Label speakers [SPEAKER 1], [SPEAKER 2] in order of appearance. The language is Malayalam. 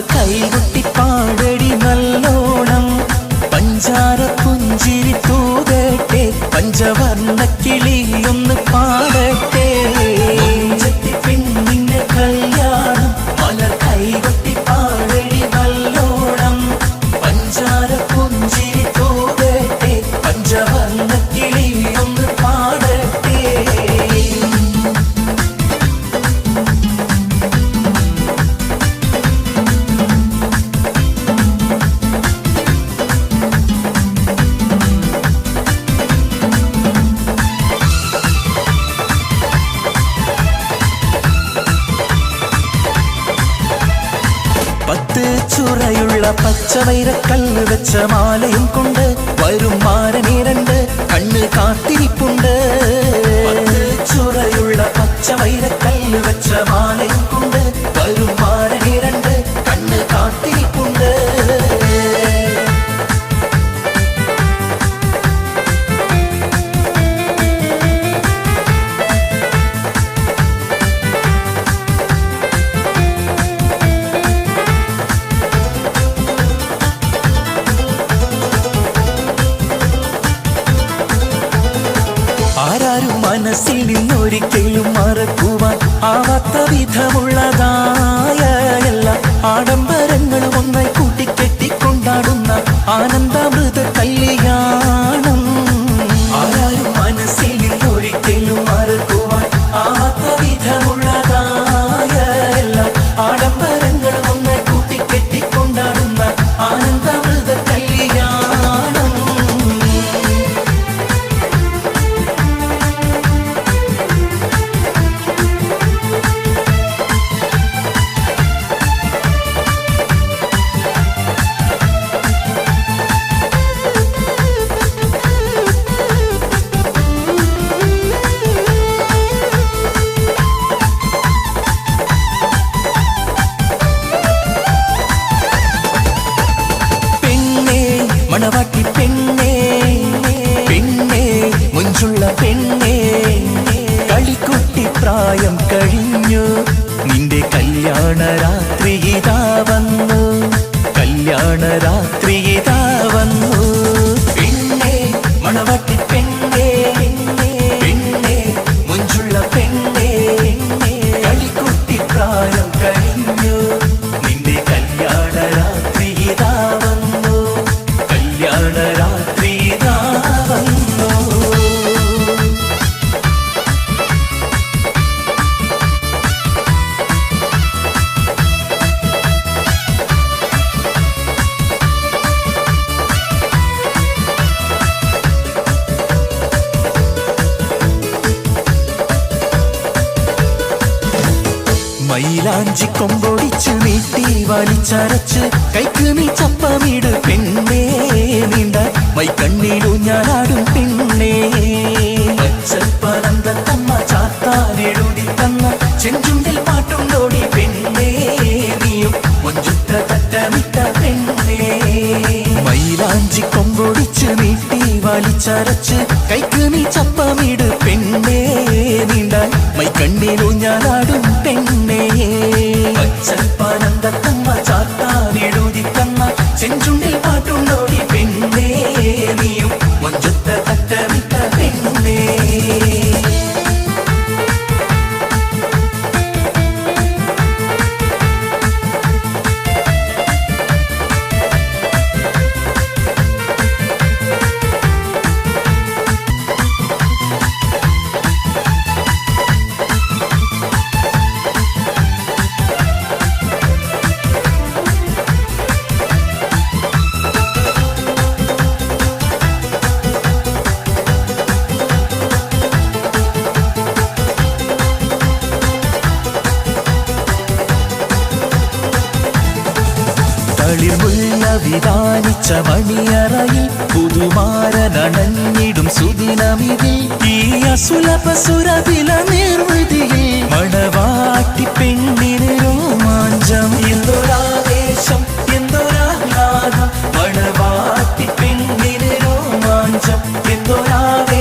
[SPEAKER 1] മലർ കൈകൊട്ടി പാടടി നല്ലോണം പഞ്ചാര പുഞ്ചിരി തൂകട്ടെ പഞ്ചവർണ്ണ കിളിയൊന്ന് പാടട്ടെ പെണ്ണിന്റെ കല്യാണം മലർ കൈകൊട്ടി പാടടി നല്ലോണം പഞ്ചാര പുഞ്ചിരി തൂകട്ടെ പഞ്ചവർണ്ണ കിളിയൊന്ന് പാടട്ടെ. പത്ത് ചുറയുള്ള പച്ചവൈരക്കല്ല് വെച്ച മാലയും കൊണ്ട് വരും മാരനീരണ്ട് കണ്ണ് കാത്തിരിപ്പുണ്ട്. പത്ത് ചുറയുള്ള പച്ചവൈരക്കല്ല് വെച്ച മാലയും കൊണ്ട് വരും മാരനീരണ്ട് കണ്ണ് കാത്തിരിപ്പുണ്ട്. ആരാരും മനസ്സിൽ നിന്നൊരിക്കലും മറക്കുവാൻ ആവാത്ത വിധമുള്ളതായ എല്ലാ ആഡംബരങ്ങളും ഒന്നായി കൂട്ടിക്കെട്ടിക്കൊണ്ടാടുന്ന ആനന്ദാമൃത കല്യാണം. ആരാരും മനസ്സിൽ നിന്നൊരിക്കലും മറക്കുവാൻ ആവാത്ത വിധമുള്ളതായ എല്ലാ ആഡംബരങ്ങളും ഒന്നായി കൂട്ടിക്കെട്ടിക്കൊണ്ടാടുന്ന ആനന്ദാമൃത കല്യാണം. മണവാട്ടി പെണ്ണേ പെണ്ണേ മുഞ്ചുള്ള പെണ്ണേ കളിക്കുട്ടി പ്രായം കഴിഞ്ഞു നിന്റെ കല്യാണ രാത്രി ഇതാ വന്നു കല്യാണ രാത്രി ഇതാ വന്നു. പെണ്ണേ മണവാട്ടി പെണ്ണേ പെണ്ണേ മുഞ്ചുള്ള പെണ്ണേ കളിക്കുട്ടി പ്രായം കഴിഞ്ഞു നിന്റെ കല്യാണ രാത്രി ഇതാ വന്നു കല്യാണ രാത്രി ഇതാ വന്നു. മൈലാഞ്ചി കൊമ്പൊടിച്ചു നീട്ടി വലിച്ചരച്ച് കൈക്ക് നീ ചപ്പമിട് പെണ്ണേ നീണ്ട മൈക്കണ്ണിലൂഞ്ഞാലാടും പെണ്ണേ പച്ചപ്പനന്തത്തമ്മ ചാത്താനെഴുതി തന്ന ചെഞ്ചുണ്ടിൽ പാട്ടുണ്ടോടി പെണ്ണേ നീയും മൊഞ്ചുത്ത തട്ടമിട്ട പെണ്ണേ. മൈലാഞ്ചി കൊമ്പൊടിച്ചു നീട്ടി വലിച്ചരച്ച് കൈക്ക് നീ ചപ്പമിട് പെണ്ണേ നീണ്ട മൈക്കണ്ണിലൂഞ്ഞാലാടും പെണ്ണേ പച്ചപ്പനന്തത്തമ്മ ചാത്താനെഴുതി തന്ന ചെഞ്ചുണ്ടിൽ പാട്ടുണ്ടോടി പെണ്ണേ നീയും മൊഞ്ചുത്ത തട്ടമിട്ട പെണ്ണേ. തളിർമുല്ല വിധാനിച്ച മണിയറയിൽ പുതുമാരനണഞ്ഞിടും സുദിനമിതിൽ ഈ അസുലഭസുരവില നിർവൃതിയിൽ മണവാട്ടി പെണ്ണിന് രോമാഞ്ചം എന്തൊരാവേശം എന്തൊരാഹ്ലാദം മണവാട്ടി പെണ്ണിന് രോമാഞ്ചം എന്തൊരാവേശം